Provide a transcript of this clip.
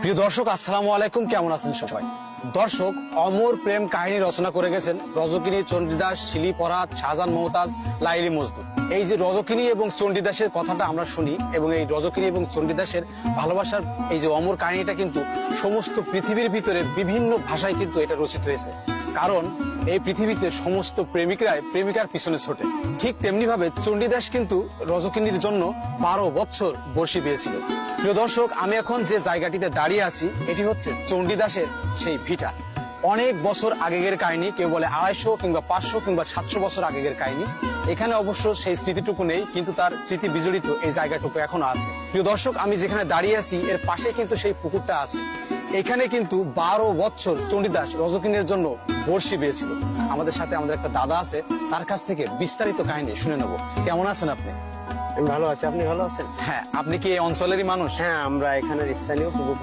প্রিয় দর্শক, আসসালামু আলাইকুম। কেমন আছেন সবাই? দর্শক, অমর প্রেম কাহিনী রচনা করে গেছেন রজকিনী, চণ্ডীদাস, শিলি পরাত, শাহজাহান, মমতাজ, লাইলি মজনু। এই যে রজকিনী এবং চণ্ডীদাসের কথাটা আমরা শুনি, এবং এই রজকিনী এবং চণ্ডীদাসের ভালোবাসার এই যে অমর কাহিনীটা কিন্তু সমস্ত পৃথিবীর ভিতরে বিভিন্ন ভাষায় কিন্তু এটা রচিত হয়েছে। কারণ এই পৃথিবীতে সমস্ত প্রেমিকরাই প্রেমিকার পিছনে ছোটে। ঠিক তেমনি ভাবে চণ্ডীদাস কিন্তু রজকিনীর জন্য 12 বছর বর্ষি পেয়েছিল। প্রিয় দর্শক, আমি এখন যে জায়গাটিতে দাঁড়িয়ে আছি এটি হচ্ছে চণ্ডীদাসের সেই ভিটা। অনেক বছর আগের কাহিনী, কেউ বলে 250 কিংবা 500 কিংবা 700 বছর আগের কাহিনী। এখানে অবশ্য সেই স্মৃতিটুকু নেই, কিন্তু তার স্মৃতি বিজড়িত এই জায়গাটুকু এখনো আছে। প্রিয় দর্শক, আমি যেখানে দাঁড়িয়ে আছি এর পাশে কিন্তু সেই পুকুরটা আছে। এখানে কিন্তু 12 বছর চণ্ডীদাস রজকিনীর জন্য বর্ষি পেয়েছিল। আমাদের সাথে আমাদের একটা দাদা আছে, তার কাছ থেকে বিস্তারিত কাহিনী শুনে নেব। কেমন আছেন আপনি? আমি ভালো আছি, আপনি ভালো আছেন? হ্যাঁ। আপনি কি এই অঞ্চলেরই মানুষ? হ্যাঁ, আমরা এখানের স্থানীয় পূর্বপুরুষ